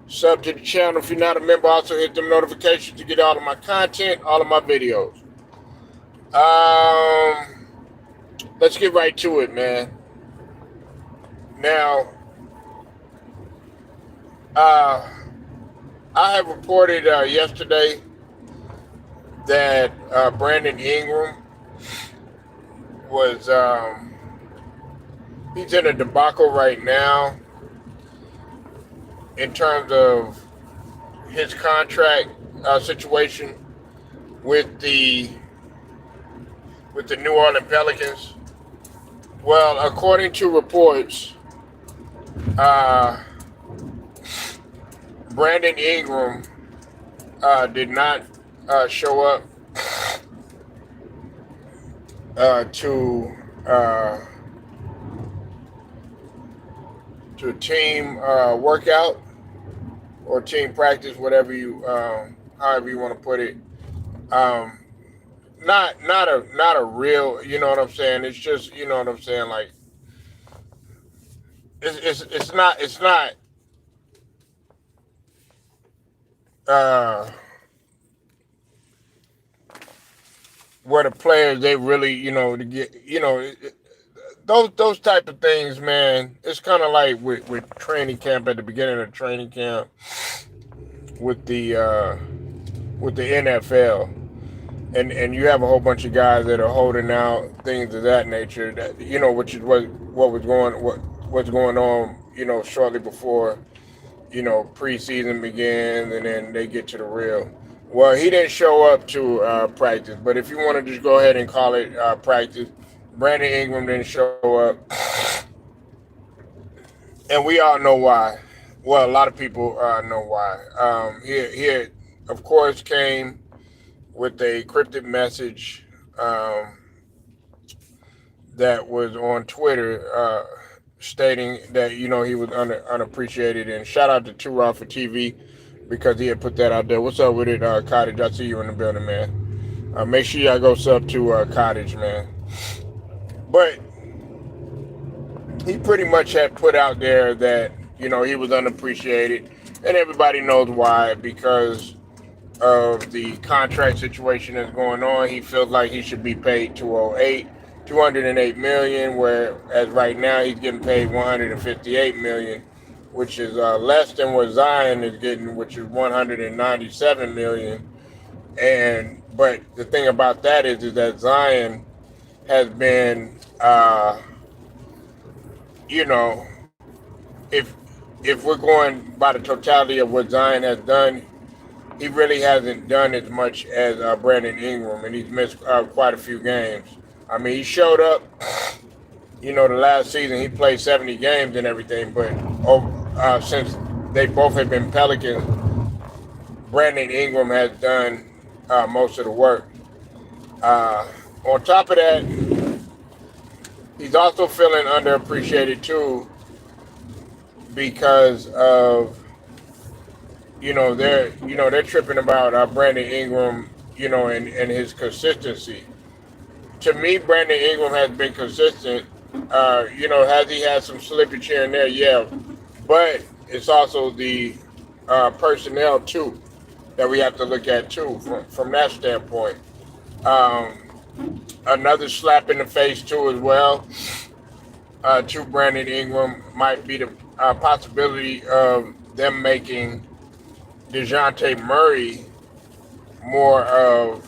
Sub to the channel if you're not a member. Also hit them notifications to get all of my content, all of my videos. Let's get right to it, man. Now, uh, I have reported yesterday that Brandon Ingram was he's in a debacle right now in terms of his contract situation with the New Orleans Pelicans. Well, according to reports, uh, Brandon Ingram did not show up to a team workout or team practice, whatever you, however you want to put it. Um, not a real, you know what I'm saying. It's just, you know what I'm saying. Like it's not uh, where the players they really, to get, those type of things, man. It's kind of like with training camp at the beginning of training camp with the NFL. And you have a whole bunch of guys that are holding out things of that nature, that which is what's going on, shortly before preseason begins, and then they get to the real. Well, he didn't show up to practice, but if you want to just go ahead and call it practice, Brandon Ingram didn't show up, and we all know why. Well, a lot of people know why. He of course came with a cryptic message that was on Twitter stating that he was unappreciated. And shout out to Two Raw for TV because he had put that out there. What's up with it, Cottage? I see you in the building, man. Make sure y'all go sub to Cottage, man. But he pretty much had put out there that he was unappreciated, and everybody knows why, because of the contract situation that's going on. He feels like he should be paid 208 million, whereas right now he's getting paid 158 million, which is less than what Zion is getting, which is 197 million. But the thing about that is that Zion has been, if if we're going by the totality of what Zion has done, he really hasn't done as much as Brandon Ingram, and he's missed quite a few games. I mean, he showed up, the last season he played 70 games and everything, but since they both have been Pelicans, Brandon Ingram has done most of the work. On top of that, he's also feeling underappreciated too because of they're tripping about Brandon Ingram, and his consistency. To me, Brandon Ingram has been consistent. Has he had some slippage here and there? Yeah, but it's also the personnel too that we have to look at too from that standpoint. Um, Another slap in the face too as well to Brandon Ingram might be the possibility of them making DeJounte Murray more of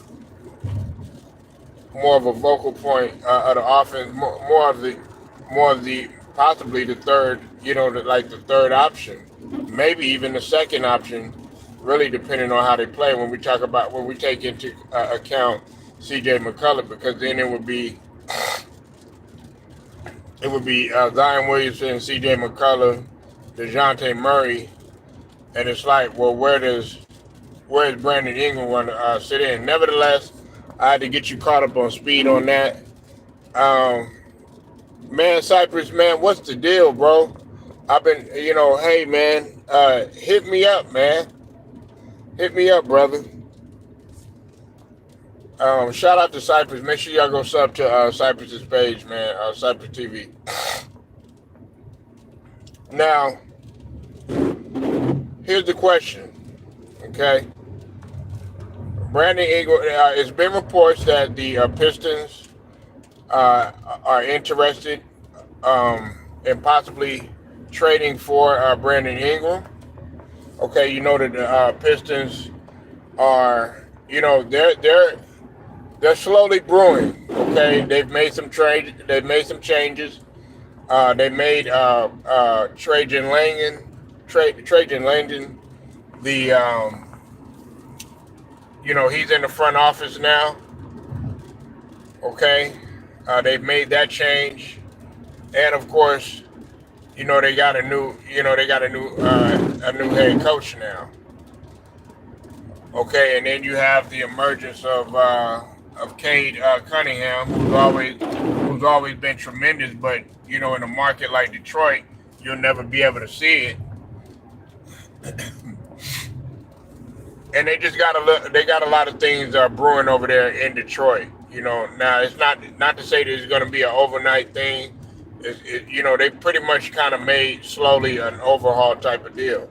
a vocal point of the offense, more of the possibly the third, like the third option, maybe even the second option, really depending on how they play. When we take into account C.J. McCullough, because then it would be Zion Williamson, C.J. McCullough, DeJounte Murray, and it's like, well, where's Brandon Ingram going to sit in? Nevertheless, I had to get you caught up on speed on that. Man, Cypress, man, what's the deal, bro? I've been, hey, man, hit me up, man. Hit me up, brother. Shout out to Cypress. Make sure y'all go sub to Cypress's page, man. Cypress TV. Now, here's the question. Okay, Brandon Ingram. It's been reports that the Pistons are interested in possibly trading for Brandon Ingram. Okay, you know that the Pistons are, they're slowly brewing. Okay, they've made some trade. They've made some changes. They made Trajan Langdon, the he's in the front office now. Okay, they've made that change, and of course, they got a new, a new head coach now. Okay, and then you have the emergence of Cade Cunningham, who's always been tremendous, but in a market like Detroit, you'll never be able to see it. And they got a lot of things brewing over there in Detroit. Now it's not to say that it's going to be an overnight thing. They pretty much kind of made slowly an overhaul type of deal.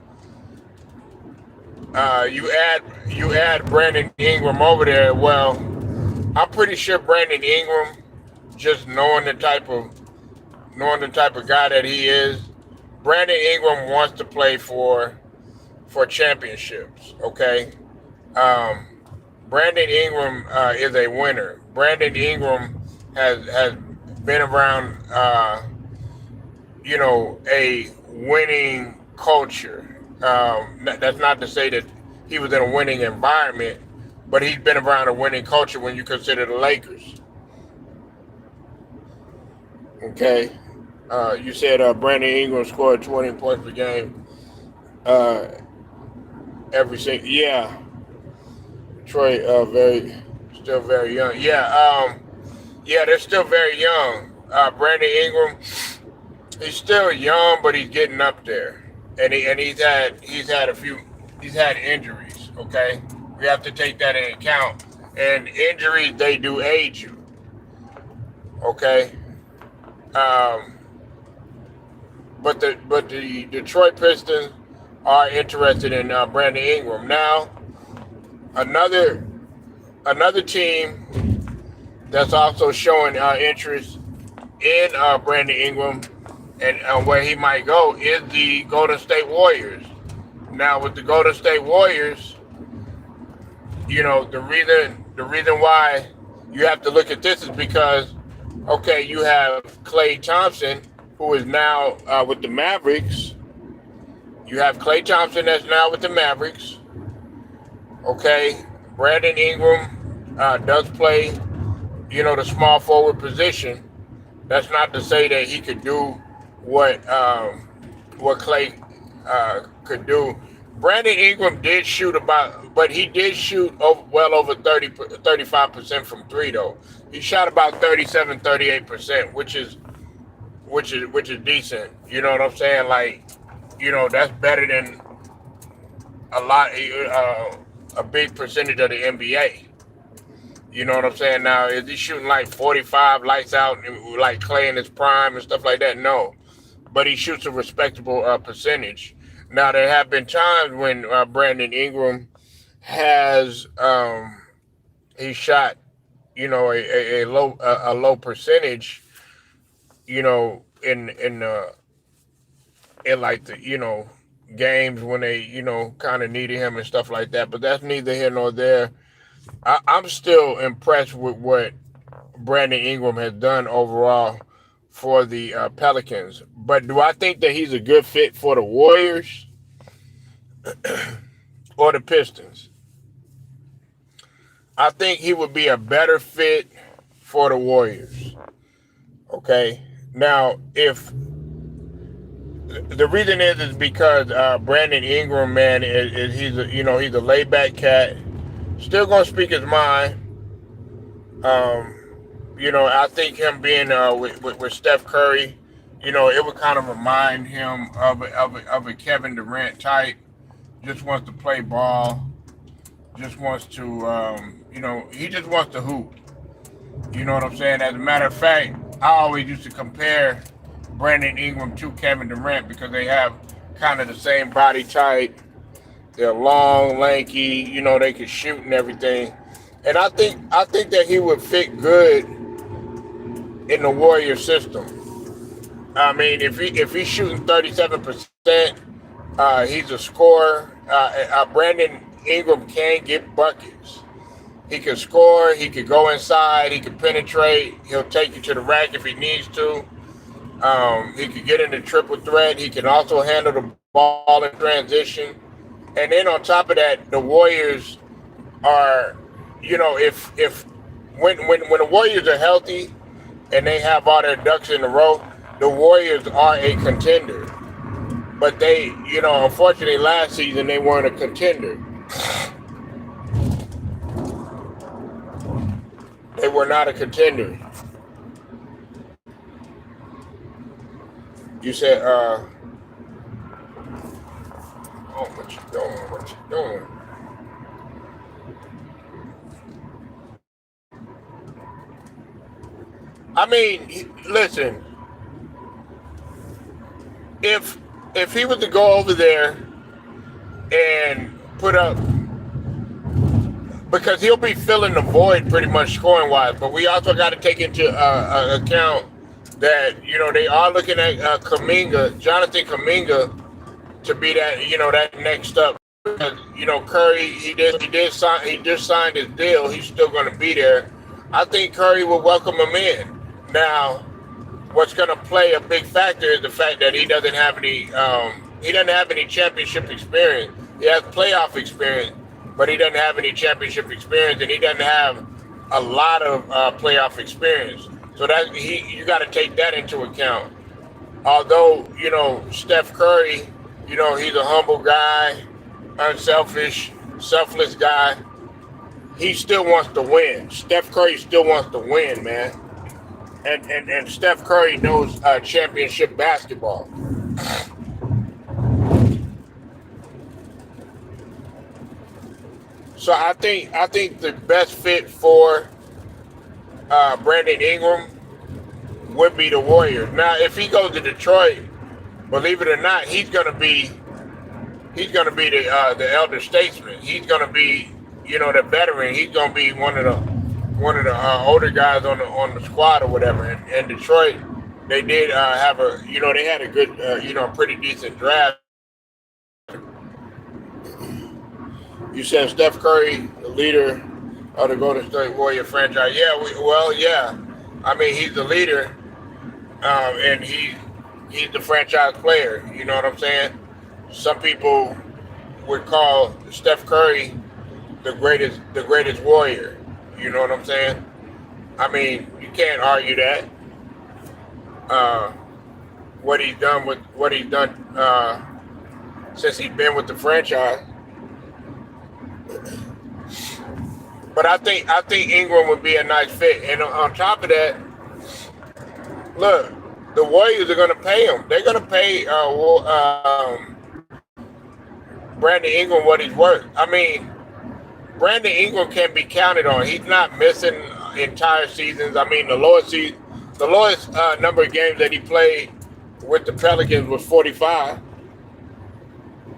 You add Brandon Ingram over there. Well, I'm pretty sure Brandon Ingram, just knowing the type of guy that he is, Brandon Ingram wants to play for championships. Okay, Brandon Ingram is a winner. Brandon Ingram has been around a winning culture. That's not to say that he was in a winning environment, but he's been around a winning culture when you consider the Lakers. Okay, you said Brandon Ingram scored 20 points per game every single. Yeah, Detroit still very young. Yeah, they're still very young. Brandon Ingram, he's still young, but he's getting up there, and he's had injuries. Okay, we have to take that into account. And injuries, they do age you. Okay, but the Detroit Pistons are interested in Brandon Ingram. Now, another team that's also showing interest in Brandon Ingram and where he might go is the Golden State Warriors. Now, with the Golden State Warriors, the reason why you have to look at this is because, okay, you have Klay Thompson, who is now with the Mavericks. You have Klay Thompson that's now with the Mavericks. Okay, Brandon Ingram does play, the small forward position. That's not to say that he could do what Klay could do. Brandon Ingram did shoot but he did shoot well over 35% from three though. He shot about 38%, which is decent. You know what I'm saying? Like, that's better than a big percentage of the NBA. You know what I'm saying? Now, is he shooting like 45 lights out like Klay in his prime and stuff like that? No, but he shoots a respectable percentage. Now, there have been times when Brandon Ingram has he shot a low percentage, in like the games when they kind of needed him and stuff like that. But that's neither here nor there. I'm still impressed with what Brandon Ingram has done overall for the Pelicans. But do I think that he's a good fit for the Warriors or the Pistons? I think he would be a better fit for the Warriors. Okay. Now, if the reason is because Brandon Ingram, man, he's a laid back cat, still gonna speak his mind. I think him being with Steph Curry, it would kind of remind him of a Kevin Durant type. Just wants to play ball. Just wants to, he just wants to hoop. You know what I'm saying? As a matter of fact, I always used to compare Brandon Ingram to Kevin Durant because they have kind of the same body type. They're long, lanky. They can shoot and everything. And I think that he would fit good in the Warrior system. I mean, if he's shooting 37%, he's a scorer. Brandon Ingram can get buckets. He can score. He can go inside. He can penetrate. He'll take you to the rack if he needs to. He can get in the triple threat. He can also handle the ball in transition. And then on top of that, the Warriors are, if when the Warriors are healthy and they have all their ducks in a row, the Warriors are a contender. But they, unfortunately, last season they weren't a contender. They were not a contender. You said, oh, what you doing? What you doing? I mean, listen. If he was to go over there and put up, because he'll be filling the void pretty much scoring wise, but we also got to take into account that they are looking at Jonathan Kuminga, to be that that next up. Because, Curry, he just signed his deal. He's still going to be there. I think Curry will welcome him in. Now, what's going to play a big factor is the fact that he doesn't have any championship experience. He has playoff experience, but he doesn't have any championship experience, and he doesn't have a lot of playoff experience. So that you got to take that into account. Although Steph Curry, he's a humble guy, unselfish, selfless guy. He still wants to win. Steph Curry still wants to win, man. And Steph Curry knows championship basketball. So I think the best fit for Brandon Ingram would be the Warriors. Now, if he goes to Detroit, believe it or not, he's gonna be the elder statesman. He's gonna be the veteran. He's gonna be one of the older guys on the squad or whatever. And Detroit, they did have they had a good pretty decent draft. You said Steph Curry, the leader of the Golden State Warrior franchise. Yeah. I mean, he's the leader, and he's the franchise player. You know what I'm saying? Some people would call Steph Curry the greatest Warrior. You know what I'm saying? I mean, you can't argue that. What he's done since he's been with the franchise. But I think Ingram would be a nice fit. And on top of that, look, the Warriors are going to pay him. They're going to pay Brandon Ingram what he's worth. I mean, Brandon Ingram can be counted on. He's not missing entire seasons. I mean, the lowest number of games that he played with the Pelicans was 45.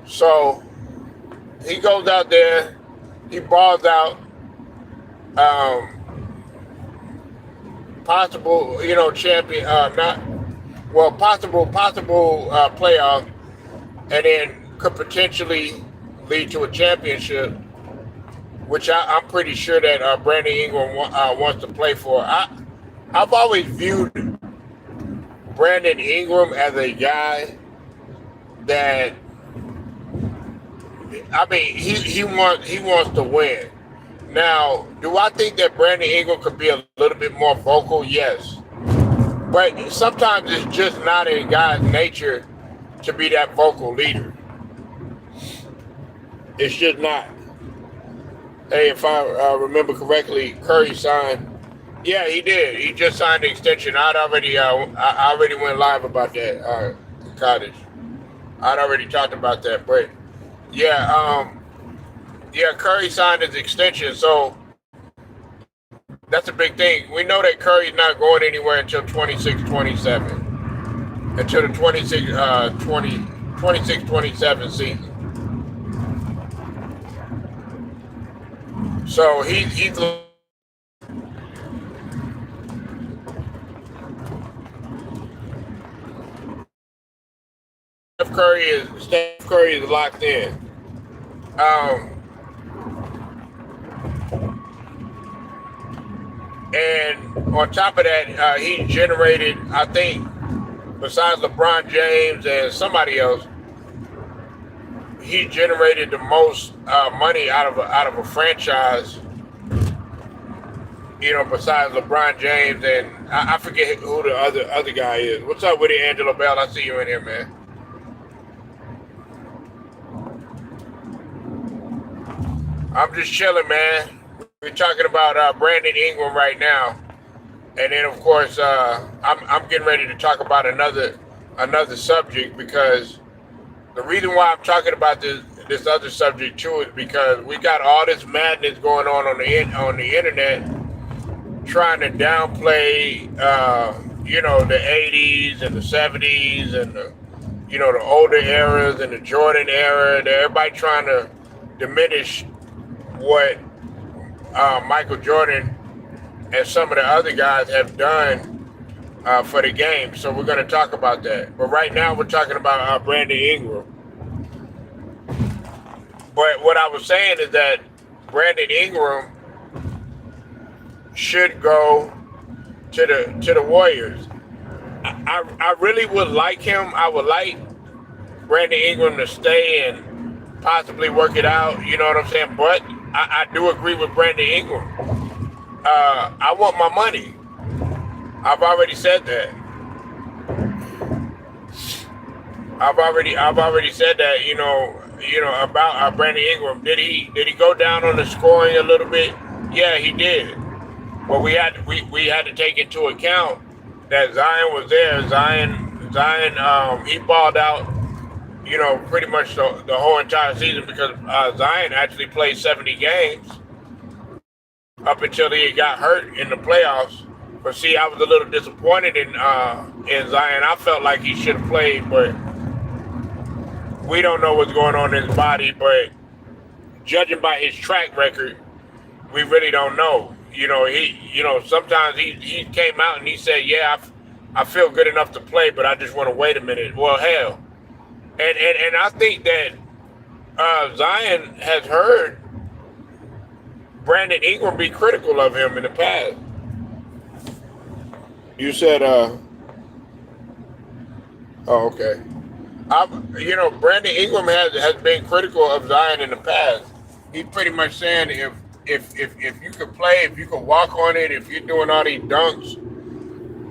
So he goes out there, he balls out. Possible, champion, possible playoff, and then could potentially lead to a championship, which I'm pretty sure that Brandon Ingram wants to play for. I've always viewed Brandon Ingram as a guy that, I mean, he wants to win. Now, do I think that Brandon Ingram could be a little bit more vocal? Yes. But sometimes it's just not in God's nature to be that vocal leader. It's just not. Hey, if I remember correctly, Curry signed. Yeah, he did. He just signed the extension. I already went live about that, Cottage. I'd already talked about that. But, yeah, Curry signed his extension, so that's a big thing. We know that Curry's not going anywhere until 26-27, until the 26-27 season. So he's Steph Curry is locked in. Um, and on top of that, he generated, I think, besides LeBron James and somebody else, he generated the most money out of a franchise. Besides LeBron James and I forget who the other guy is. What's up with it, Angelo Bell? I see you in here, man. I'm just chilling, man. We're talking about Brandon Ingram right now, and then of course I'm getting ready to talk about another subject because the reason why I'm talking about this other subject too is because we got all this madness going on the internet, trying to downplay the 80s and the 70s and the older eras and the Jordan era. Everybody trying to diminish what Michael Jordan and some of the other guys have done for the game. So we're going to talk about that. But right now we're talking about Brandon Ingram. But what I was saying is that Brandon Ingram should go to the Warriors. I really would like him. I would like Brandon Ingram to stay and possibly work it out. You know what I'm saying? But I do agree with Brandon Ingram. I want my money. I've already said that. I've already said that. About Brandon Ingram. Did he go down on the scoring a little bit? Yeah, he did. But we had to take into account that Zion was there. Zion, he balled out, pretty much the whole entire season because Zion actually played 70 games up until he got hurt in the playoffs. But see, I was a little disappointed in Zion. I felt like he should have played, but we don't know what's going on in his body. But judging by his track record, we really don't know. Sometimes he came out and he said, "Yeah, I feel good enough to play, but I just want to wait a minute." Well, hell, and I think that Zion has heard Brandon Ingram be critical of him in the past. You said, "Oh, okay." Brandon Ingram has been critical of Zion in the past. He's pretty much saying if you could play, if you could walk on it, if you're doing all these dunks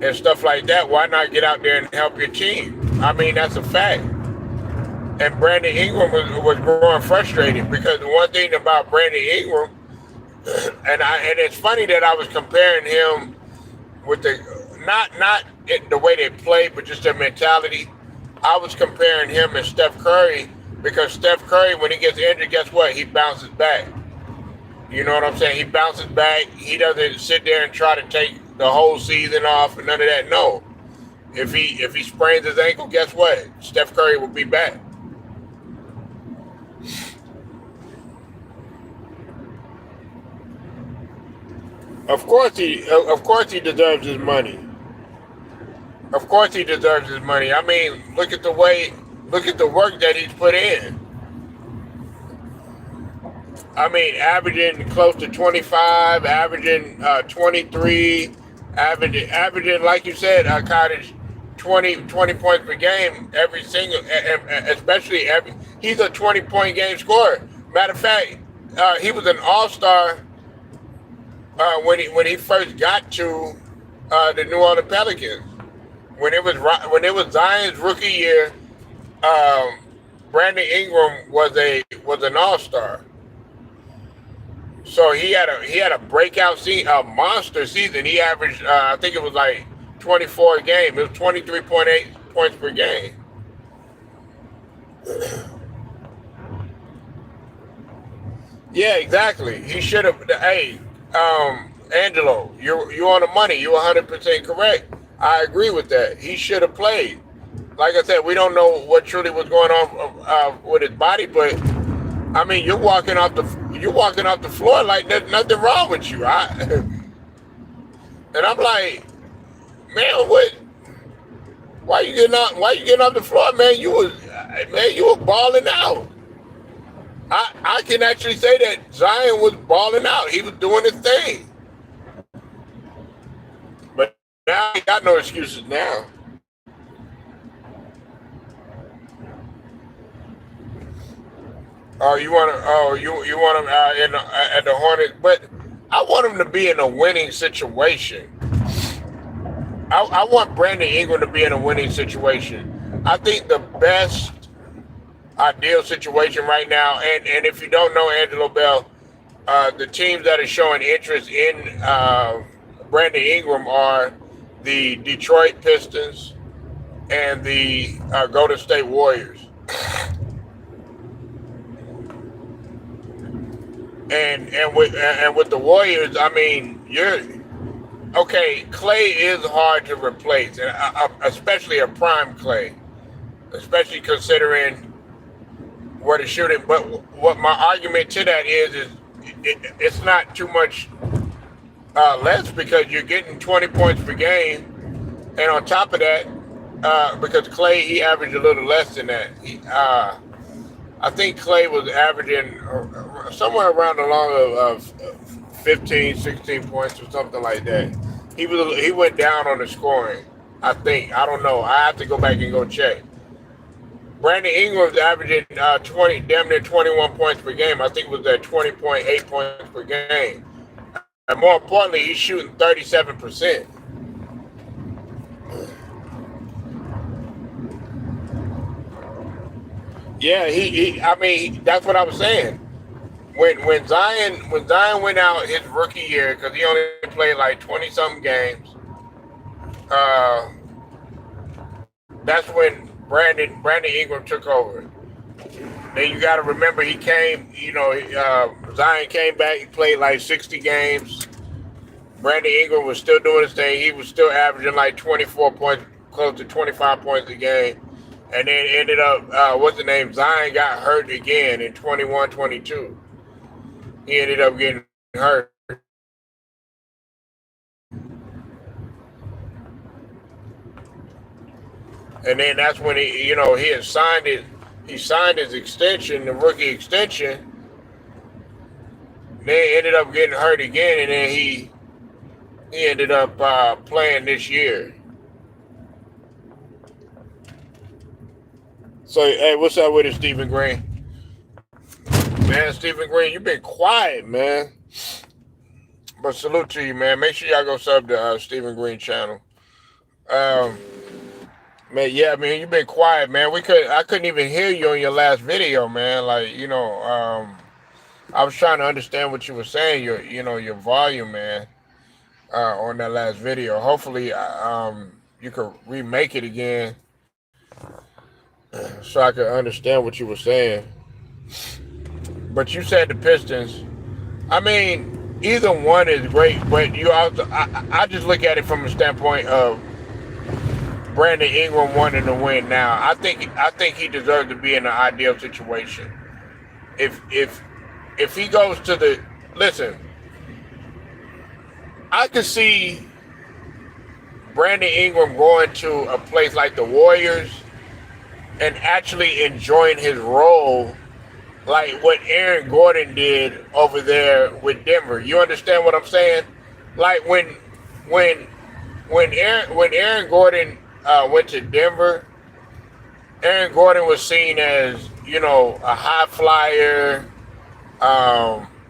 and stuff like that, why not get out there and help your team? I mean, that's a fact. And Brandon Ingram was growing frustrated because the one thing about Brandon Ingram, and it's funny that I was comparing him with not the way they play, but just their mentality. I was comparing him and Steph Curry because Steph Curry, when he gets injured, guess what? He bounces back. You know what I'm saying? He bounces back. He doesn't sit there and try to take the whole season off and none of that. No. If he sprains his ankle, guess what? Steph Curry will be back. Of course he deserves his money. Of course he deserves his money. I mean, look at the work that he's put in. I mean, averaging close to 25, averaging 23, averaging like you said, Cottage, 20 points per game every single, especially he's a 20-point game scorer. Matter of fact, he was an all-star when he first got to the New Orleans Pelicans. When it was Zion's rookie year, Brandon Ingram was an all-star. So he had a breakout season, a monster season. He averaged, I think it was like 24 a game. It was 23.8 points per game. Yeah, exactly. He should have. Hey, Angelo, you on the money. You're 100% correct. I agree with that. He should have played. Like I said, we don't know what truly was going on with his body, but I mean, you're walking off you walking off the floor like there's nothing wrong with you. And I'm like, man, what? Why you getting off? Why you getting off the floor, man? You were balling out. I can actually say that Zion was balling out. He was doing his thing. But now he got no excuses now. Oh, you want to? Oh, you want him at the Hornets? But I want him to be in a winning situation. I want Brandon Ingram to be in a winning situation. I think the best ideal situation right now, and if you don't know Angelo Bell, the teams that are showing interest in Brandon Ingram are the Detroit Pistons and the Golden State Warriors. And with the Warriors, I mean, okay. Clay is hard to replace, and especially a prime Clay, especially considering where to shoot it. But what my argument to that is it's not too much less, because you're getting 20 points per game, and on top of that, because Clay, he averaged a little less than that. I think Clay was averaging somewhere around the long of 15, 16 points or something like that. He went down on the scoring, I think. I don't know. I have to go back and go check. Brandon Ingram's averaging damn near 21 points per game. I think it was at 20.8 points per game. And more importantly, he's shooting 37%. Yeah, I mean, that's what I was saying. When Zion went out his rookie year, because he only played like 20-something games, that's when Brandon Ingram took over. Then you got to remember, he came, Zion came back, he played like 60 games. Brandon Ingram was still doing his thing. He was still averaging like 24 points, close to 25 points a game. And then ended up, Zion got hurt again in 21-22. He ended up getting hurt. And then that's when he had signed his extension, the rookie extension. Then ended up getting hurt again, and then he ended up playing this year. So, hey, what's up with it, Stephen Green? Man, Stephen Green, you've been quiet, man. But salute to you, man. Make sure y'all go sub to Stephen Green channel. Man, yeah, man, you've been quiet, man. I couldn't even hear you on your last video, man. Like, I was trying to understand what you were saying, your volume, man, on that last video. Hopefully, you could remake it again so I could understand what you were saying. But you said the Pistons. I mean, either one is great, but you also, I just look at it from a standpoint of Brandon Ingram wanting to win now. I think he deserves to be in an ideal situation. If he goes to listen, I could see Brandon Ingram going to a place like the Warriors and actually enjoying his role, like what Aaron Gordon did over there with Denver. You understand what I'm saying? Like when Aaron Gordon went to Denver, Aaron Gordon was seen as, a high flyer.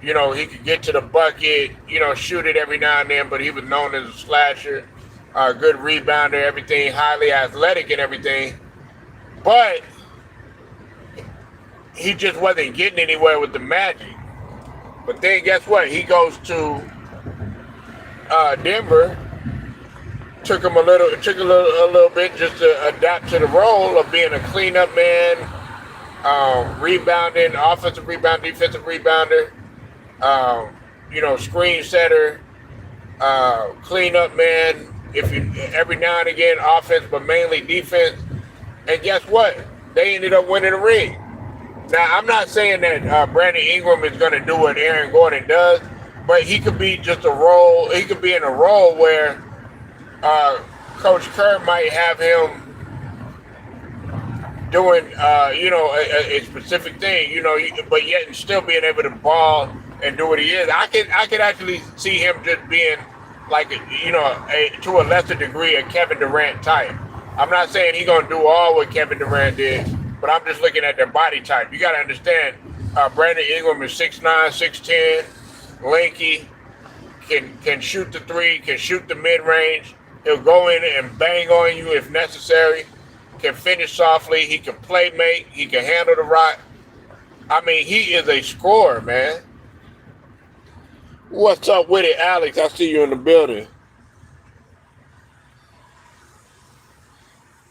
He could get to the bucket, shoot it every now and then, but he was known as a slasher, good rebounder, everything, highly athletic and everything. But he just wasn't getting anywhere with the Magic. But then guess what? He goes to Denver. Took a little bit just to adapt to the role of being a cleanup man, rebounding, offensive rebound, defensive rebounder, screen setter, cleanup man. Every now and again offense, but mainly defense. And guess what? They ended up winning the ring. Now, I'm not saying that Brandon Ingram is going to do what Aaron Gordon does, but he could be just a role. He could be in a role where uh, Coach Kerr might have him doing, a specific thing, but yet still being able to ball and do what he is. I could actually see him just being like, to a lesser degree, a Kevin Durant type. I'm not saying he's gonna do all what Kevin Durant did, but I'm just looking at their body type. You got to understand, Brandon Ingram is 6'9", 6'10", lanky, can shoot the three, can shoot the mid range. He'll go in and bang on you if necessary. Can finish softly. He can play make. He can handle the rock. I mean, he is a scorer, man. What's up with it, Alex? I see you in the building.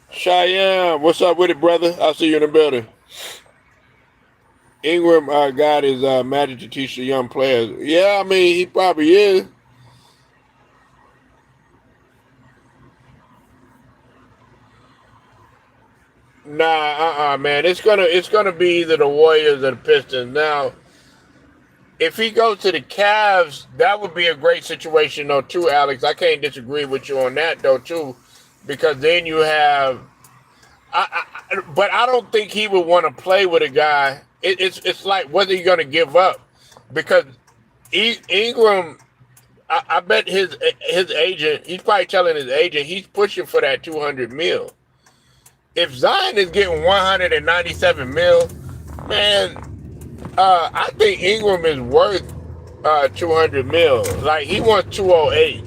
Cheyenne, what's up with it, brother? I see you in the building. Ingram got his magic to teach the young players. Yeah, I mean, he probably is. Nah, man. It's gonna be either the Warriors or the Pistons. Now, if he goes to the Cavs, that would be a great situation, though, too, Alex. I can't disagree with you on that, though, too, because then you have. But I don't think he would want to play with a guy. It's like, what are you going to give up? Because Ingram, I bet his agent, he's probably telling his agent he's pushing for that 200 mil. If Zion is getting 197 mil, man, I think Ingram is worth 200 mil. Like, he wants 208.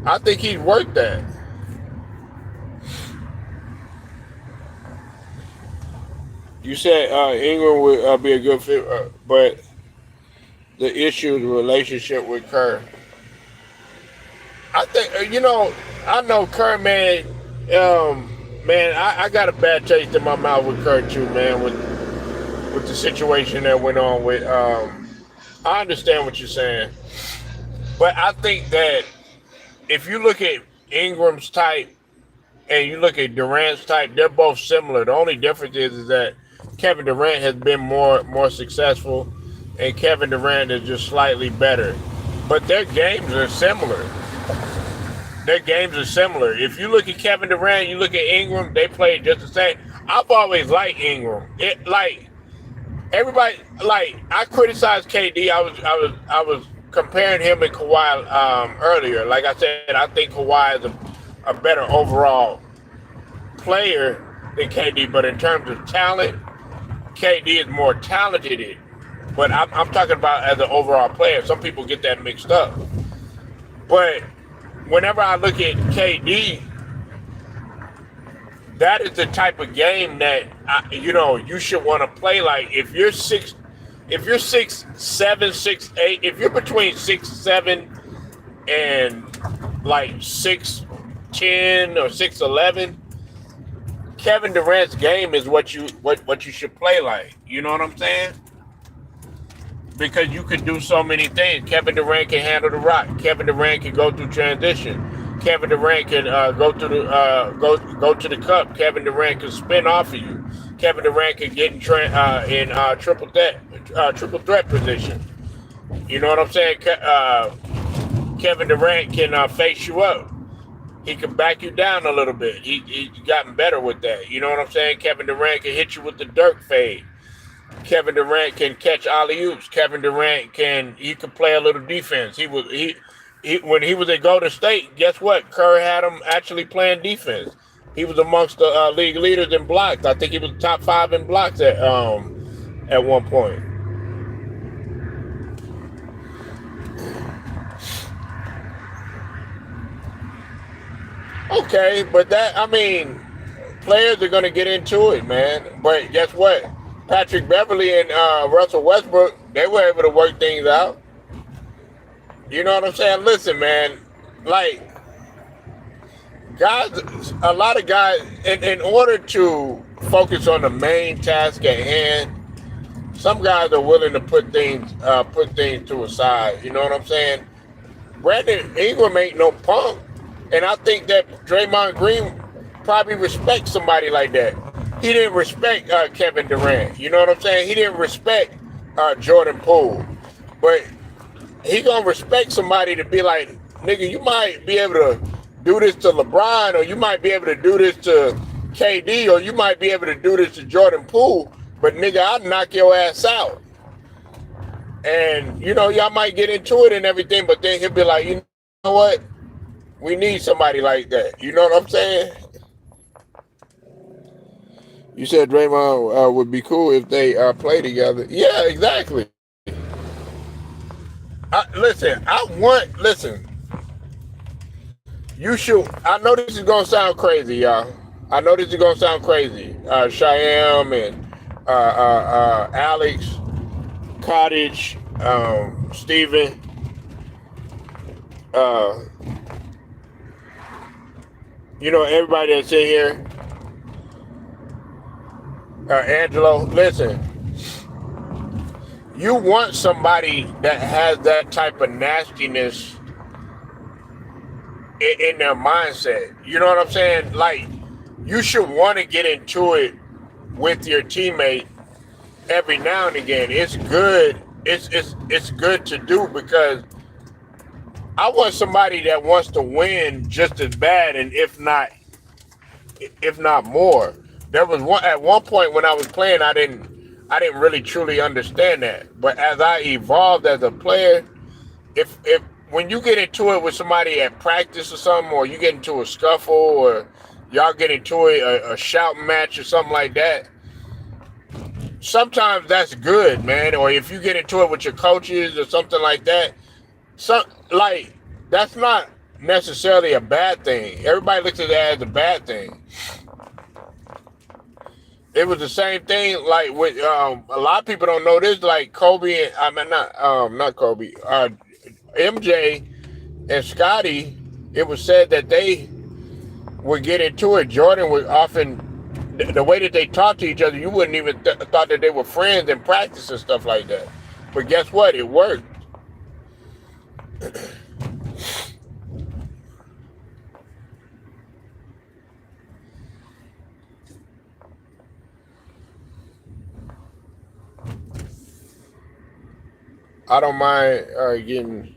I think he's worth that. You said Ingram would be a good fit, but the issue is the relationship with Kerr. I think, I know Kerr, man. Man, I got a bad taste in my mouth with Kerr too, man. With the situation that went on with. I understand what you're saying, but I think that if you look at Ingram's type and you look at Durant's type, they're both similar. The only difference is that Kevin Durant has been more successful, and Kevin Durant is just slightly better. But their games are similar. Their games are similar. If you look at Kevin Durant, you look at Ingram, they play just the same. I've always liked Ingram. Everybody, I criticized KD. I was comparing him and Kawhi earlier. Like I said, I think Kawhi is a better overall player than KD, but in terms of talent, KD is more talented. But I'm talking about as an overall player. Some people get that mixed up. But whenever I look at KD, that is the type of game that you should want to play. Like, if you're 6'7", 6'8", if you're between 6'7" and like 6'10" or 6'11", Kevin Durant's game is what you should play like. You know what I'm saying? Because you can do so many things. Kevin Durant can handle the rock. Kevin Durant can go through transition. Kevin Durant can go to the cup. Kevin Durant can spin off of you. Kevin Durant can get in triple threat position. You know what I'm saying? Kevin Durant can face you up. He can back you down a little bit. He's gotten better with that. You know what I'm saying? Kevin Durant can hit you with the Dirk fade. Kevin Durant can catch alley-oops. Kevin Durant can play a little defense. When he was at Golden State, guess what? Kerr had him actually playing defense. He was amongst the league leaders in blocks. I think he was top 5 in blocks at one point. Okay, but players are going to get into it, man. But guess what? Patrick Beverly and Russell Westbrook, they were able to work things out. You know what I'm saying? Listen, man, like, guys, a lot of guys, in order to focus on the main task at hand, some guys are willing to put things to a side. You know what I'm saying? Brandon Ingram ain't no punk. And I think that Draymond Green probably respects somebody like that. he didn't respect Kevin Durant. You know what I'm saying? He didn't respect Jordan Poole, but he gonna respect somebody to be like, nigga, you might be able to do this to LeBron, or you might be able to do this to KD, or you might be able to do this to Jordan Poole, but nigga, I'll knock your ass out. And you know, y'all might get into it and everything, but then he'll be like, you know what? We need somebody like that. You know what I'm saying? You said Draymond would be cool if they play together. Yeah, exactly. Listen. You should. I know this is gonna sound crazy, y'all. I know this is gonna sound crazy. Shyam and Alex, Cottage, Steven, you know, everybody that's in here, Angelo. Listen, you want somebody that has that type of nastiness in their mindset. You know what I'm saying? Like, you should want to get into it with your teammate every now and again. It's good. It's good to do, because I want somebody that wants to win just as bad, and if not more. There was at one point when I was playing, I didn't really truly understand that. But as I evolved as a player, if when you get into it with somebody at practice or something, or you get into a scuffle, or y'all get into a shouting match or something like that, sometimes that's good, man. Or if you get into it with your coaches or something like that, that's not necessarily a bad thing. Everybody looks at that as a bad thing. It was the same thing, like with a lot of people don't know this, like Kobe and not Kobe, MJ and Scotty. It was said that they would get into it. Jordan would often, the way that they talked to each other, you wouldn't even thought that they were friends in practice and stuff like that. But guess what? It worked. I don't mind getting.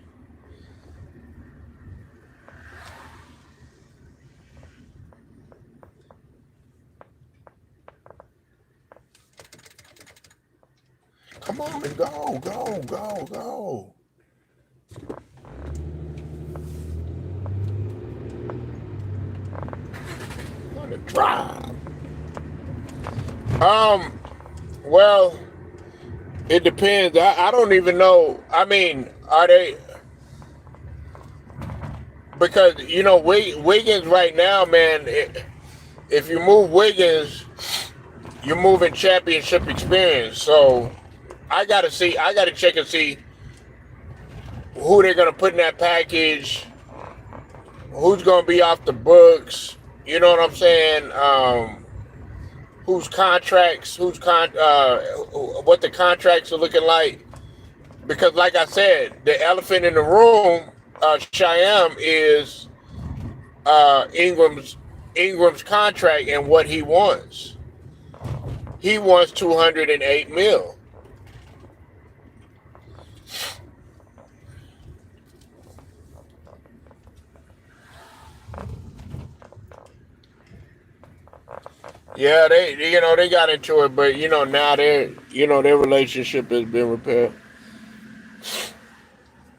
Come on, go. On the drive. Well, it depends. I don't even know. I mean, are they? Because, you know, Wiggins right now, man, if you move Wiggins, you're moving championship experience. So I got to check and see who they're going to put in that package, who's going to be off the books, you know what I'm saying? What the contracts are looking like. Because like I said, the elephant in the room, Shyam, is Ingram's contract and what he wants. He wants $208 million. Yeah, they got into it, but now their relationship has been repaired.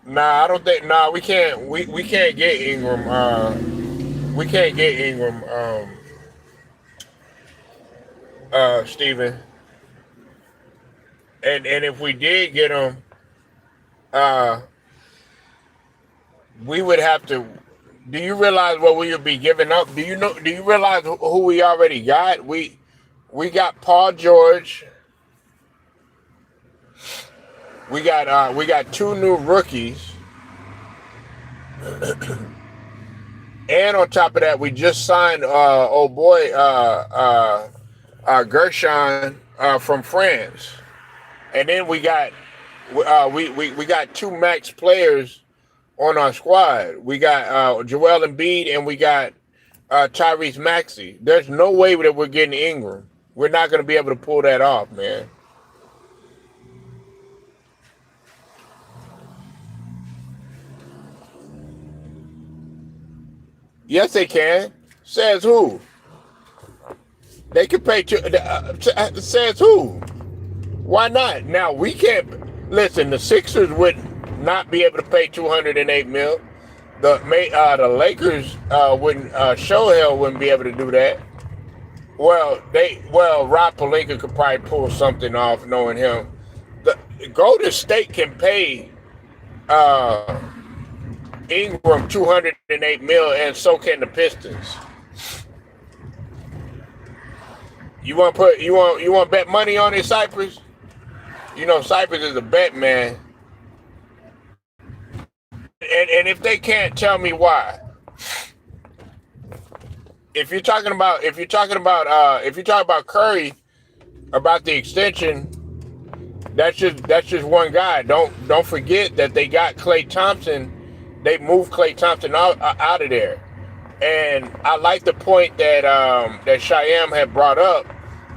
Nah, I don't think. Nah, we can't. We can't get Ingram. We can't get Ingram. Steven. And if we did get him, uh, we would have to. Do you realize what we would be giving up? Do you realize who we already got? We got Paul George. We got two new rookies. And on top of that, we just signed Gershon from France. And then we got we got two max players on our squad. We got Joel Embiid and we got Tyrese Maxey. There's no way that we're getting Ingram. We're not going to be able to pull that off, man. Yes, they can. Says who? They can pay. Says who? Why not? Now we can't. Listen, the Sixers would not be able to pay $208 million. The Lakers wouldn't. Shohei wouldn't be able to do that. Rob Pelinka could probably pull something off, knowing him. The Golden State can pay Ingram $208 million, and so can the Pistons. You want to bet money on it, Cypress? You know Cypress is a bet man, and if they can't, tell me why. If you're talking about Curry, about the extension, that's just one guy. Don't forget that they got Klay Thompson. They moved Klay Thompson out of there, and I like the point that that Shyam had brought up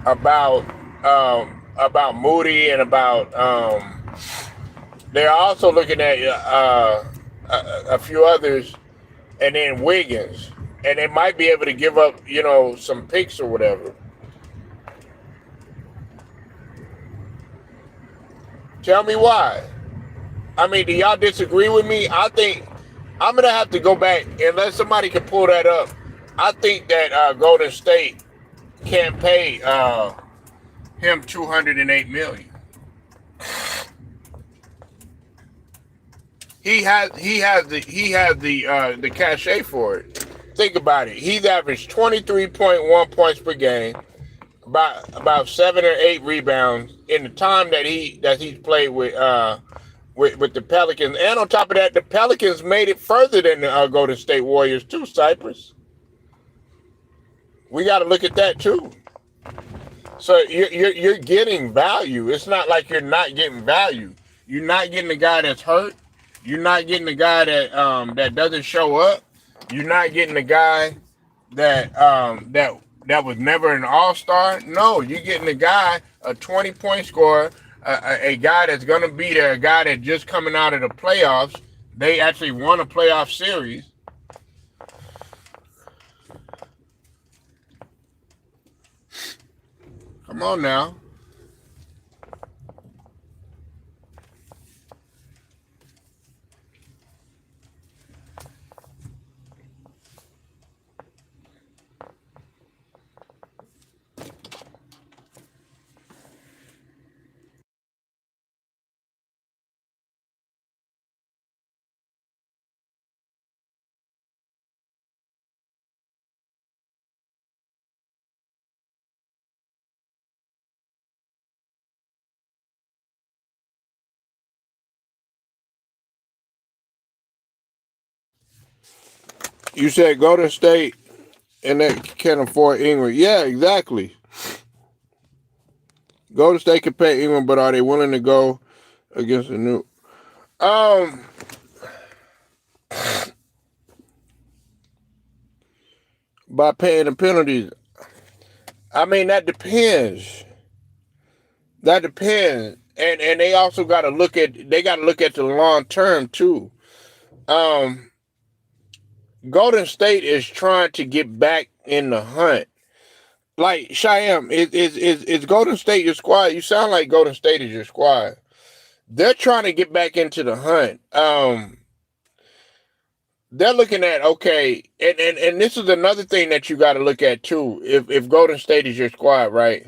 about Moody and about they're also looking at a few others, and then Wiggins. And they might be able to give up, some picks or whatever. Tell me why. I mean, do y'all disagree with me? I think I'm going to have to go back, unless somebody can pull that up. I think that Golden State can't pay him $208 million. He has the cachet for it. Think about it. He's averaged 23.1 points per game, about 7 or 8 rebounds in the time that he's played with the Pelicans. And on top of that, the Pelicans made it further than the Golden State Warriors too, Cypress. We got to look at that too. So you're getting value. It's not like you're not getting value. You're not getting the guy that's hurt. You're not getting the guy that doesn't show up. You're not getting the guy that was never an all-star. No, you're getting the guy, a 20-point scorer, a guy that's going to be there, a guy that just coming out of the playoffs. They actually won a playoff series. Come on now. You said Golden State and they can't afford Ingram. Yeah, exactly. Golden State can pay Ingram, but are they willing to go against the new? By paying the penalties. I mean, that depends. That depends. And they also got to look at the long term too. Golden State is trying to get back in the hunt. Like Shyam, is Golden State your squad? You sound like Golden State is your squad. They're trying to get back into the hunt. They're looking at, okay, and this is another thing that you got to look at too. If Golden State is your squad, right?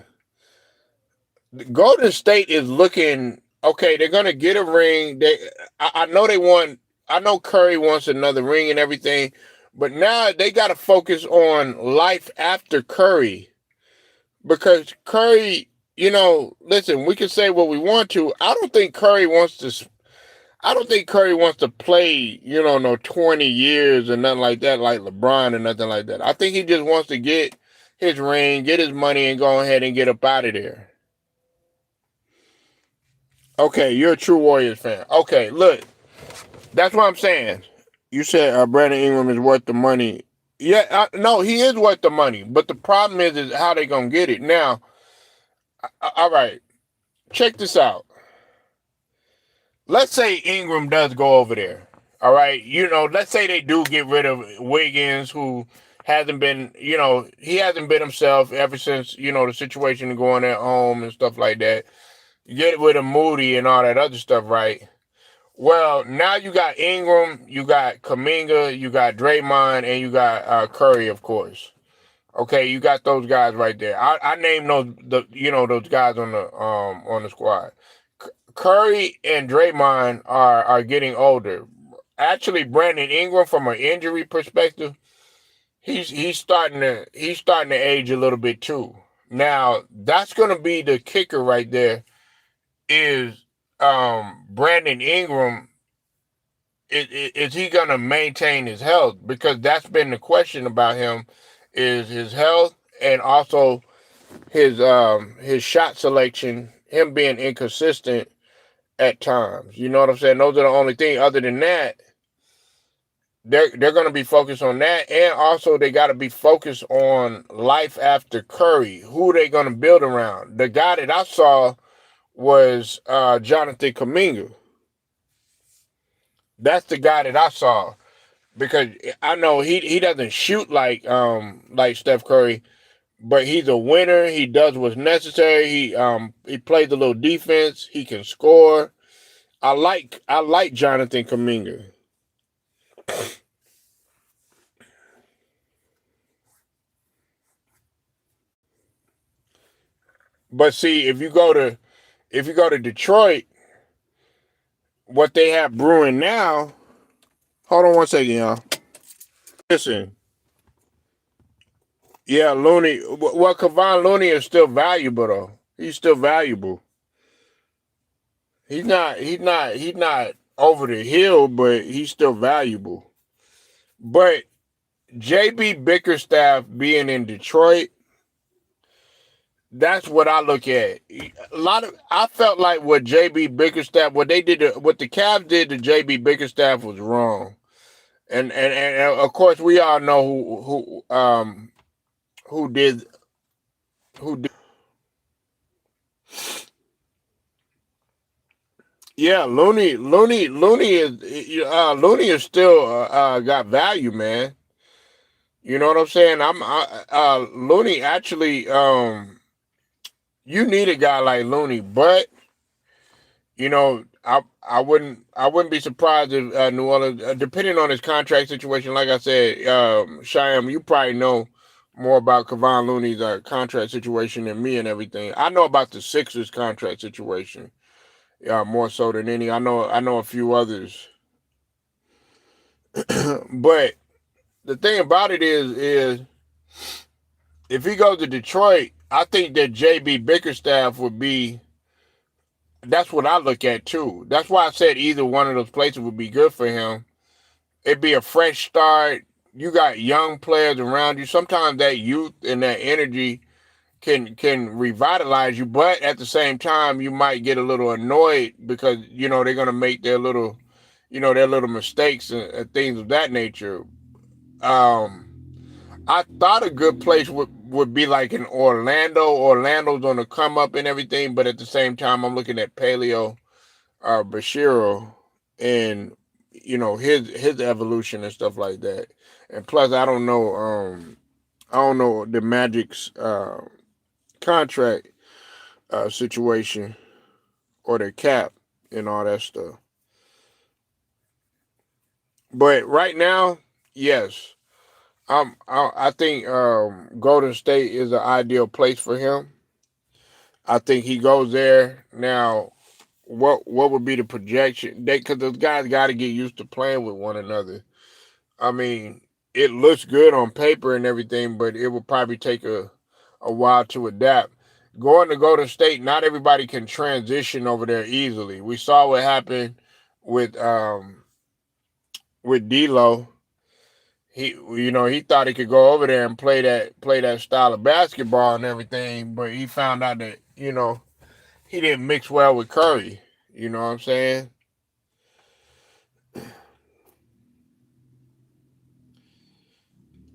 Golden State is looking, okay, they're gonna get a ring. I know they want. I know Curry wants another ring and everything, but now they got to focus on life after Curry, because Curry, listen, we can say what we want to. I don't think Curry wants to play, no 20 years or nothing like that, like LeBron or nothing like that. I think he just wants to get his ring, get his money, and go ahead and get up out of there. Okay, you're a true Warriors fan. Okay, look, that's what I'm saying. You said Brandon Ingram is worth the money. Yeah, no, he is worth the money. But the problem is how they gonna get it now. All right, check this out. Let's say Ingram does go over there. All right, let's say they do get rid of Wiggins, who hasn't been, he hasn't been himself ever since, the situation going at home and stuff like that. You get rid of Moody and all that other stuff, right? Well, now you got Ingram, you got Kaminga, you got Draymond, and you got Curry, of course. Okay, you got those guys right there. I named those guys on the squad. Curry and Draymond are getting older. Actually, Brandon Ingram, from an injury perspective, he's starting to age a little bit too. Now that's gonna be the kicker right there. Is Brandon Ingram, is he gonna maintain his health? Because that's been the question about him, is his health, and also his shot selection, him being inconsistent at times. You know what I'm saying? Those are the only thing. Other than that, they're going to be focused on that, and also they got to be focused on life after Curry. Who they going to build around? The guy that I saw was Jonathan Kaminga. That's the guy that I saw, because I know he doesn't shoot like Steph Curry, but he's a winner. He does what's necessary. He plays a little defense. He can score. I like Jonathan Kaminga. But see, if you go to Detroit, what they have brewing now. Hold on one second, y'all. Listen, yeah, Looney. Well, Kevon Looney is still valuable though. He's still valuable. He's not over the hill, but he's still valuable. But JB Bickerstaff being in Detroit, that's what I look at. I felt like what JB Bickerstaff, what the Cavs did to JB Bickerstaff was wrong. And of course we all know who did who did. Yeah, Looney is still got value, man. You know what I'm saying? Looney actually, you need a guy like Looney, but I wouldn't be surprised if New Orleans, depending on his contract situation, like I said, Shyam, you probably know more about Kevon Looney's contract situation than me and everything. I know about the Sixers contract situation, more so than any. I know a few others, but the thing about it is if he goes to Detroit, I think that JB Bickerstaff would be. That's what I look at too. That's why I said either one of those places would be good for him. It'd be a fresh start. You got young players around you. Sometimes that youth and that energy can revitalize you, but at the same time, you might get a little annoyed because they're gonna make their little mistakes and things of that nature. Um, I thought a good place would be like in Orlando. Orlando's on the come up and everything, but at the same time, I'm looking at Paleo Bashiro and his evolution and stuff like that. And plus, I don't know the Magic's contract situation or their cap and all that stuff. But right now, yes, I think Golden State is an ideal place for him. I think he goes there now. What would be the projection? Because those guys got to get used to playing with one another. I mean, it looks good on paper and everything, but it will probably take a while to adapt. Going to Golden State, not everybody can transition over there easily. We saw what happened with D'Lo. He thought he could go over there and play that style of basketball and everything, but he found out that he didn't mix well with Curry. You know what I'm saying?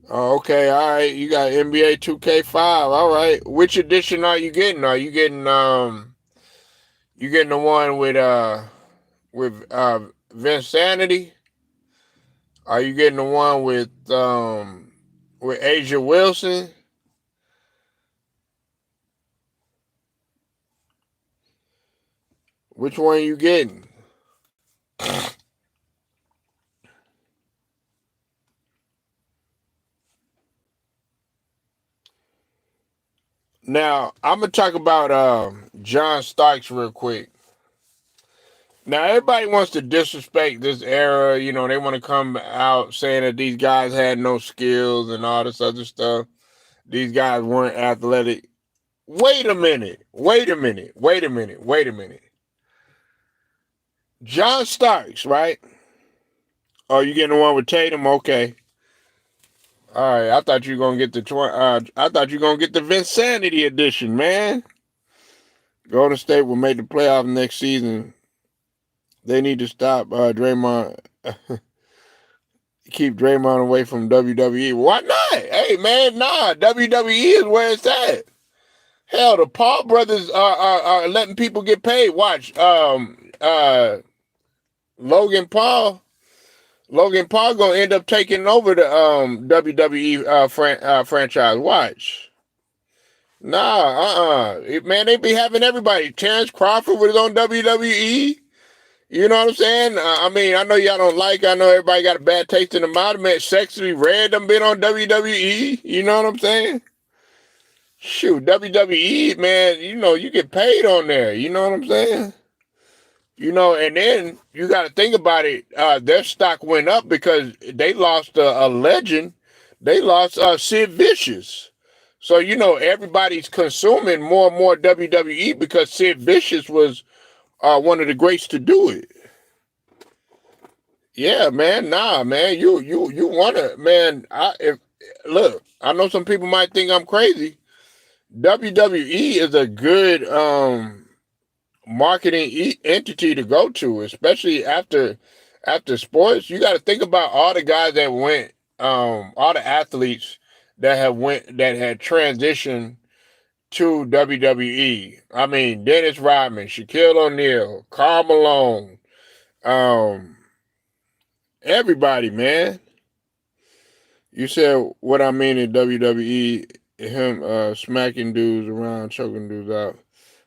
Oh, okay, all right. You got NBA 2K5. All right. Which edition are you getting? Are you getting the one with Vinsanity? Are you getting the one with Asia Wilson? Which one are you getting? Now, I'm gonna talk about John Starks real quick. Now, everybody wants to disrespect this era. You know, they want to come out saying that these guys had no skills and all this other stuff. These guys weren't athletic. Wait a minute. Wait a minute. Wait a minute. Wait a minute. John Starks, right? Oh, you getting the one with Tatum? Okay. All right. I thought you were gonna get I thought you were gonna get the Vinsanity edition, man. Golden State will make the playoff next season. They need to stop Draymond. Keep Draymond away from WWE. Why not? Hey, man, nah. WWE is where it's at. Hell, the Paul brothers are letting people get paid. Watch, Logan Paul. Logan Paul gonna end up taking over the WWE franchise. Watch. Nah, man, they be having everybody. Terrence Crawford was on WWE. You know what I'm saying? I mean, I know y'all don't like. I know everybody got a bad taste in the mouth. Man, Sexy Red done been on WWE. You know what I'm saying? Shoot, WWE, man. You know you get paid on there. You know what I'm saying? You know, and then you got to think about it. Their stock went up because they lost a legend. They lost Sid Vicious. So, you know, everybody's consuming more and more WWE because Sid Vicious was one of the greats to do it. Yeah, man. Nah, man. You wanna, man. Look, I know some people might think I'm crazy. WWE is a good marketing entity to go to, especially after sports. You got to think about all the guys that went, all the athletes that had transitioned to WWE. I mean, Dennis Rodman, Shaquille O'Neal, Karl Malone, um, everybody, man. You said what I mean in WWE, him smacking dudes around, choking dudes out.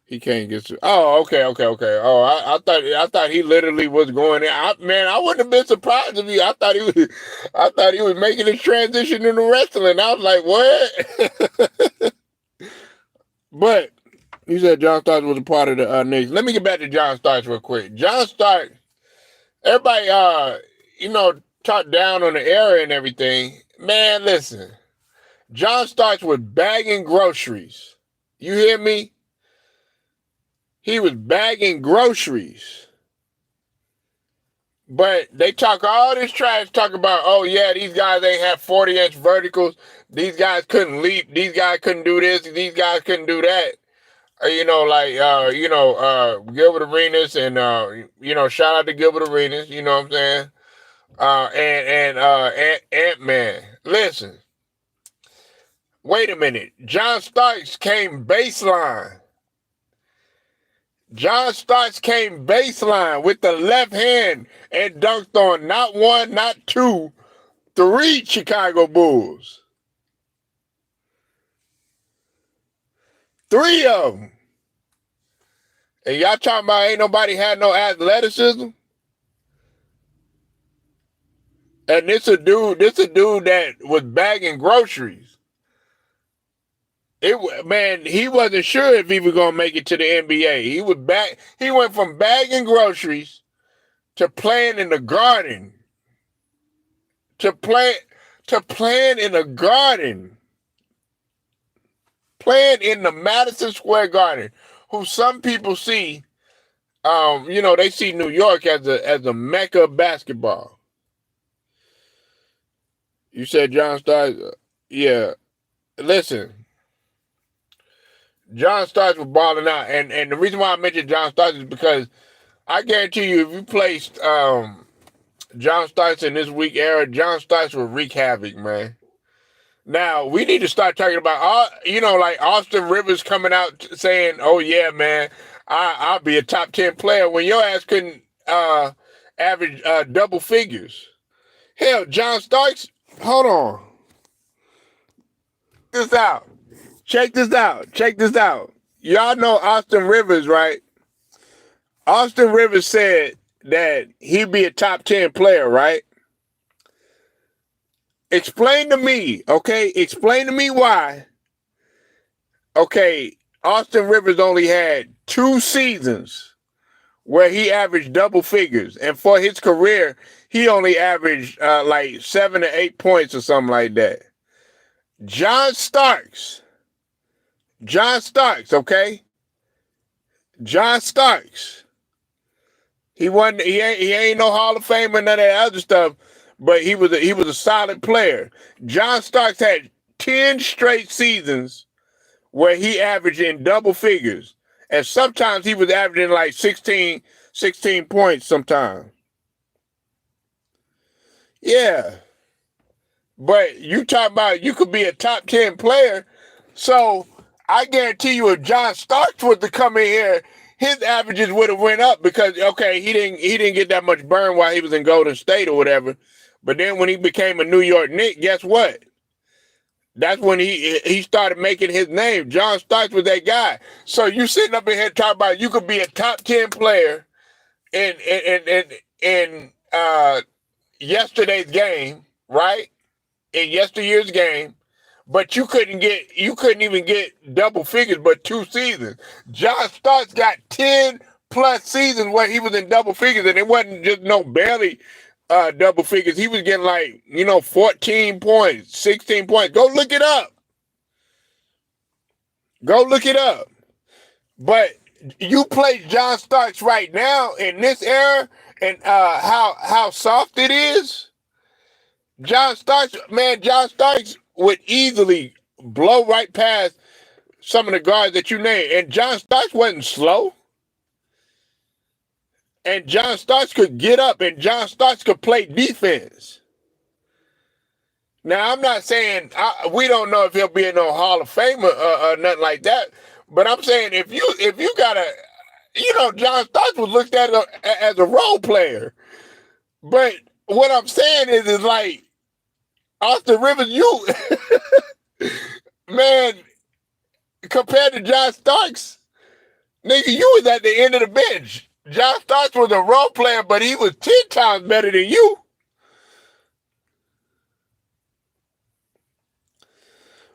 He can't get to. Oh, okay. Oh, I thought he literally was going in. Man, I wouldn't have been surprised if he. I thought he was making his transition into wrestling. I was like, what? But you said John Starks was a part of the Knicks. Let me get back to John Starks real quick. John Starks, everybody, you know, talked down on the era and everything. Man, listen, John Starks was bagging groceries. You hear me? He was bagging groceries. But they talk all this trash, talk about, oh yeah, these guys ain't have 40-inch verticals. These guys couldn't leap. These guys couldn't do this. These guys couldn't do that. You know, like, Gilbert Arenas and, shout out to Gilbert Arenas, you know what I'm saying? Ant-Man. Listen, wait a minute. John Starks came baseline. John Starks came baseline with the left hand and dunked on not one, not two, three Chicago Bulls. Three of them. And y'all talking about ain't nobody had no athleticism? And this a dude that was bagging groceries. Man, he wasn't sure if he was gonna make it to the NBA. He went from bagging groceries to playing in the garden. Playing in the garden. Playing in the Madison Square Garden, who some people see, they see New York as a mecca of basketball. You said John Starks, yeah. Listen, John Starks was balling out, and the reason why I mentioned John Starks is because I guarantee you, if you placed John Starks in this weak era, John Starks would wreak havoc, man. Now we need to start talking about like Austin Rivers coming out saying, "Oh yeah, man, I'll be a top 10 player," when your ass couldn't average double figures. Hell, John Starks. Hold on, this out. Check this out. Check this out. Y'all know Austin Rivers, right? Austin Rivers said that he'd be a top 10 player, right? Explain to me, okay? Explain to me why. Okay, Austin Rivers only had 2 seasons where he averaged double figures, and for his career, he only averaged like 7 to 8 points or something like that. John Starks, okay? John Starks. He wasn't. He ain't no Hall of Fame or none of that other stuff. But he was a solid player. John Starks had 10 straight seasons where he averaged in double figures, and sometimes he was averaging like 16 points. Sometimes. Yeah. But you talk about you could be a top 10 player. So I guarantee you, if John Starks was to come in here, his averages would have went up because he didn't get that much burn while he was in Golden State or whatever. But then when he became a New York Knick, guess what? That's when he started making his name. John Starks was that guy. So you sitting up in here talking about you could be a top 10 player in yesterday's game, right? In yesteryear's game, but you couldn't even get double figures but 2 seasons. John Starks got 10 plus seasons where he was in double figures, and it wasn't just no barely double figures. He was getting like 14 points, 16 points. Go look it up. But you play John Starks right now in this era, and how soft it is. John Starks would easily blow right past some of the guards that you named. And John Starks wasn't slow. And John Starks could get up, and John Starks could play defense. Now, I'm not saying we don't know if he'll be in no Hall of Fame or nothing like that. But I'm saying if you got John Starks was looked at as a role player. But what I'm saying is like, Austin Rivers, you, man, compared to John Starks, nigga, you was at the end of the bench. John Starks was a role player, but he was 10 times better than you.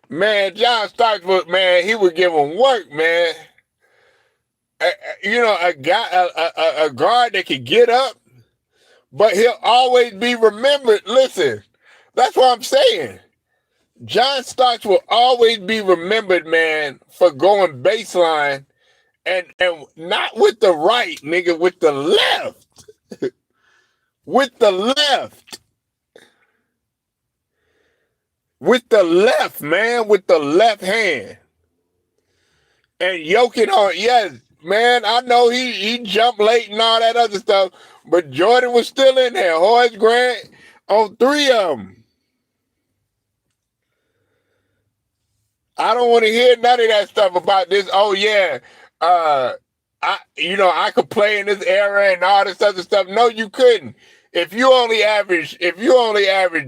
Man, John Starks he would give him work, man. A guy, a guard that could get up, but he'll always be remembered. Listen, that's what I'm saying. John Starks will always be remembered, man, for going baseline and not with the right, nigga, with the left. With the left. With the left, man, with the left hand. And yoking on, yes, man, I know he jumped late and all that other stuff, but Jordan was still in there. Horace Grant on 3 of them. I don't want to hear none of that stuff about this. Oh yeah, I could play in this era and all this other stuff. No, you couldn't. If you only average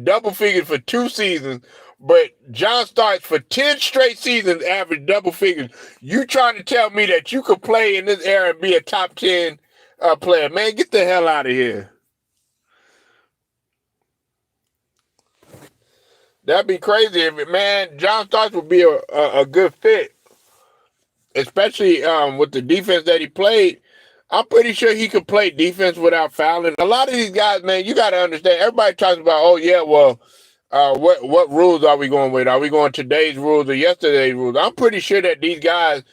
double figures for 2 seasons, but John Starks for 10 straight seasons average double figures, you trying to tell me that you could play in this era and be a top 10 player? Man, get the hell out of here. That'd be crazy if John Starks would be a good fit, especially with the defense that he played. I'm pretty sure he could play defense without fouling. A lot of these guys, man, you got to understand. Everybody talks about, oh yeah, well, what rules are we going with? Are we going today's rules or yesterday's rules? I'm pretty sure that these guys,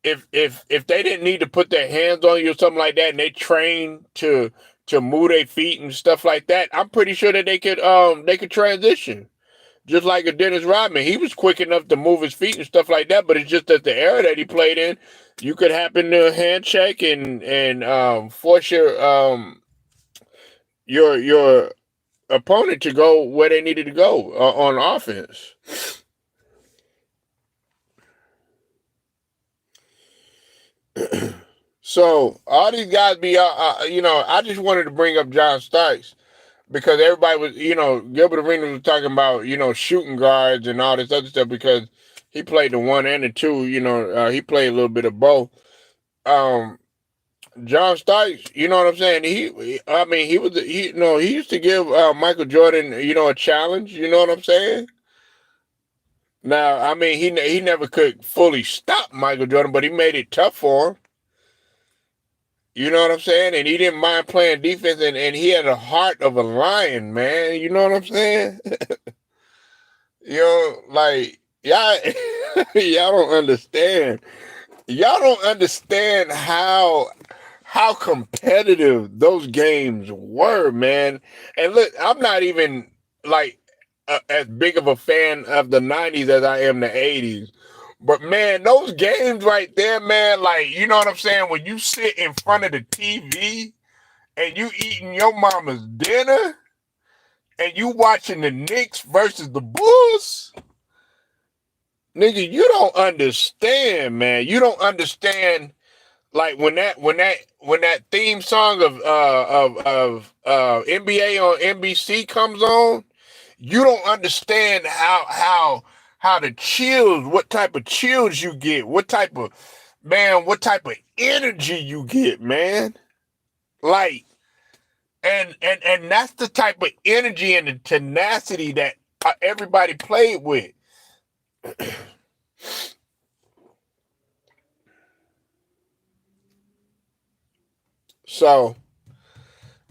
if they didn't need to put their hands on you or something like that, and they train to move their feet and stuff like that, I'm pretty sure that they could transition. Just like a Dennis Rodman, he was quick enough to move his feet and stuff like that, but it's just that the era that he played in, you could happen to hand check and force your opponent to go where they needed to go on offense. So all these guys be, I just wanted to bring up John Starks because everybody was, Gilbert Arenas was talking about, shooting guards and all this other stuff because he played the one and the two. He played a little bit of both. Um, John Starks, you know what I'm saying? He used to give Michael Jordan, a challenge. You know what I'm saying? Now, I mean, he never could fully stop Michael Jordan, but he made it tough for him. You know what I'm saying? And he didn't mind playing defense, and he had a heart of a lion, man. You know what I'm saying? Like y'all, y'all don't understand. Y'all don't understand how competitive those games were, man. And look, I'm not even like as big of a fan of the '90s as I am the '80s. But man, those games right there, man, like you know what I'm saying? When you sit in front of the TV and you eating your mama's dinner and you watching the Knicks versus the Bulls, nigga, you don't understand, man. You don't understand like when that theme song of NBA on NBC comes on, you don't understand how the chills, what type of chills you get, what type of energy you get, man. Like and that's the type of energy and the tenacity that everybody played with. So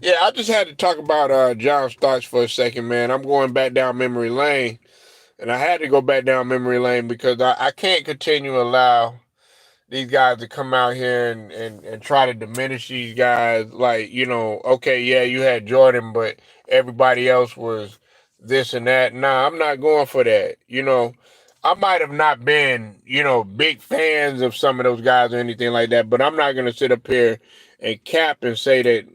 yeah, I just had to talk about John Starks for a second, man. I'm going back down memory lane, and I had to go back down memory lane because I can't continue to allow these guys to come out here and try to diminish these guys. Like, okay, yeah, you had Jordan, but everybody else was this and that. Nah, I'm not going for that. I might have not been, big fans of some of those guys or anything like that, but I'm not going to sit up here and cap and say that,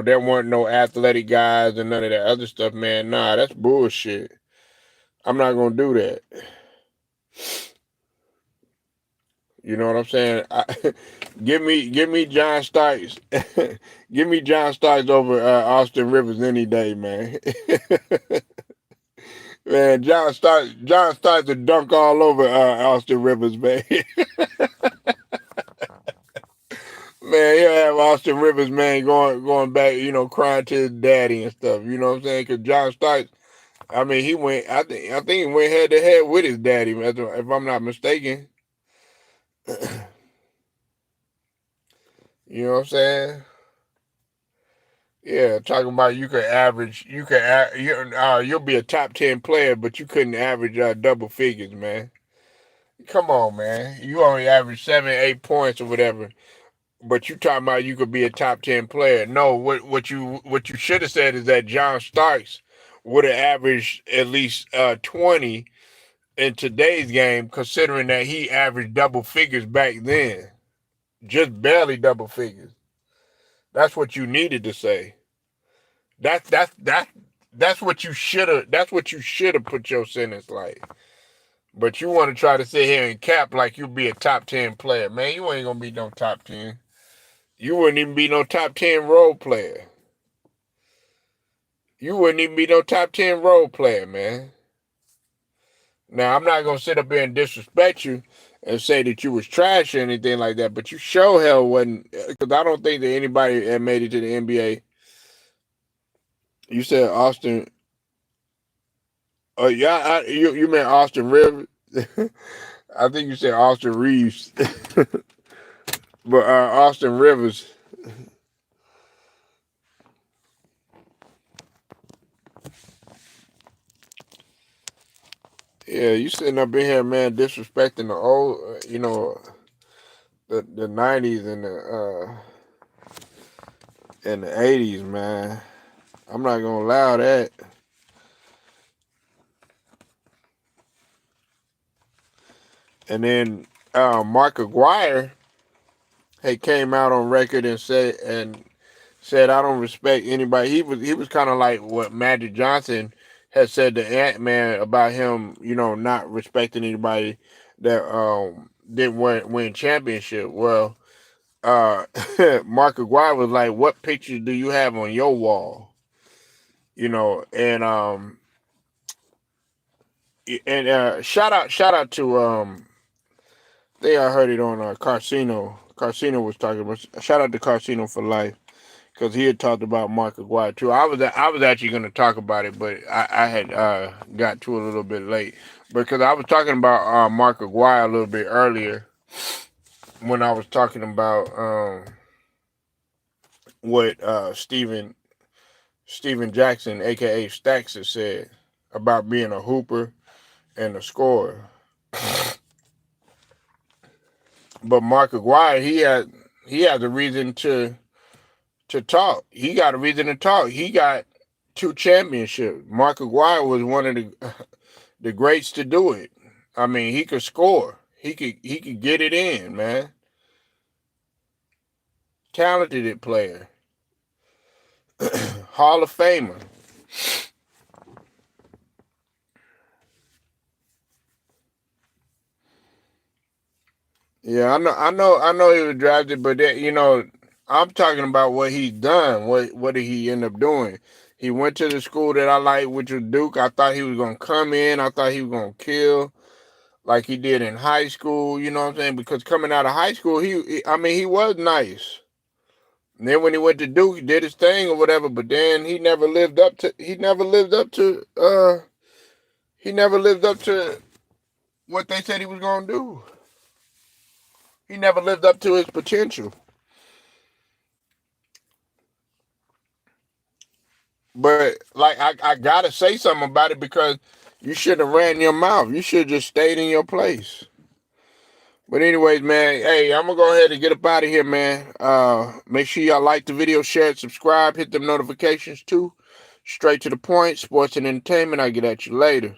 there weren't no athletic guys and none of that other stuff, man. Nah, that's bullshit. I'm not going to do that. You know what I'm saying? Give me John Starks. Give me John Starks over Austin Rivers any day, man. Man, John Starks to dunk all over Austin Rivers, man. Man, he'll have Austin Rivers, man, going back, crying to his daddy and stuff. You know what I'm saying? Because John Starks, I mean, he went. I think he went head to head with his daddy, if I'm not mistaken. You know what I'm saying? Yeah, talking about you'll be a top 10 player, but you couldn't average double figures, man. Come on, man. You only average 7, 8 points or whatever, but you talking about you could be a top 10 player. No, what you should have said is that John Starks would have averaged at least 20 in today's game, considering that he averaged double figures back then, just barely double figures. That's what you needed to say. That's what you should have. That's what you should have put your sentence like. But you want to try to sit here and cap like you be a top 10 player, man. You ain't gonna be no top 10. You wouldn't even be no top 10 role player. You wouldn't even be no top 10 role player, man. Now I'm not gonna sit up here and disrespect you and say that you was trash or anything like that, but you sure hell wasn't, because I don't think that anybody had made it to the NBA. You said Austin. Oh yeah, you meant Austin Rivers. I think you said Austin Reeves, but Austin Rivers. Yeah, you sitting up in here, man, disrespecting the old, the '90s and the '80s, man. I'm not gonna allow that. And then Mark Aguirre had came out on record and said, "I don't respect anybody." He was kind of like what Magic Johnson had said to Ant-Man about him, not respecting anybody that didn't win championship. Well, uh, Mark Aguirre was like, "What pictures do you have on your wall?" And shout out to I heard it on Carcino. Carcino was talking about, shout out to Carcino for life, because he had talked about Mark Aguirre too. I was actually going to talk about it, but I had got to it a little bit late, because I was talking about Mark Aguirre a little bit earlier when I was talking about what Steven Jackson, aka Stacks, has said about being a hooper and a scorer. But Mark Aguirre, he has a reason to talk. He got a reason to talk. He got 2 championships. Mark Aguirre was one of the greats to do it. I mean, he could score. He could get it in, man. Talented player. Hall of Famer. Yeah, I know he was drafted, but I'm talking about what he's done. What did he end up doing? He went to the school that I like, which was Duke. I thought he was gonna come in. I thought he was gonna kill like he did in high school. You know what I'm saying? Because coming out of high school, I mean, he was nice. And then when he went to Duke, he did his thing or whatever. But then he never lived up to. He never lived up to. He never lived up to what they said he was gonna do. He never lived up to his potential. But like I gotta say something about it, because you should have ran your mouth. You should have just stayed in your place. But anyways, man, hey, I'm gonna go ahead and get up out of here, man. Make sure y'all like the video, share it, subscribe, hit them notifications too. Straight to the point, sports and entertainment. I'll get at you later.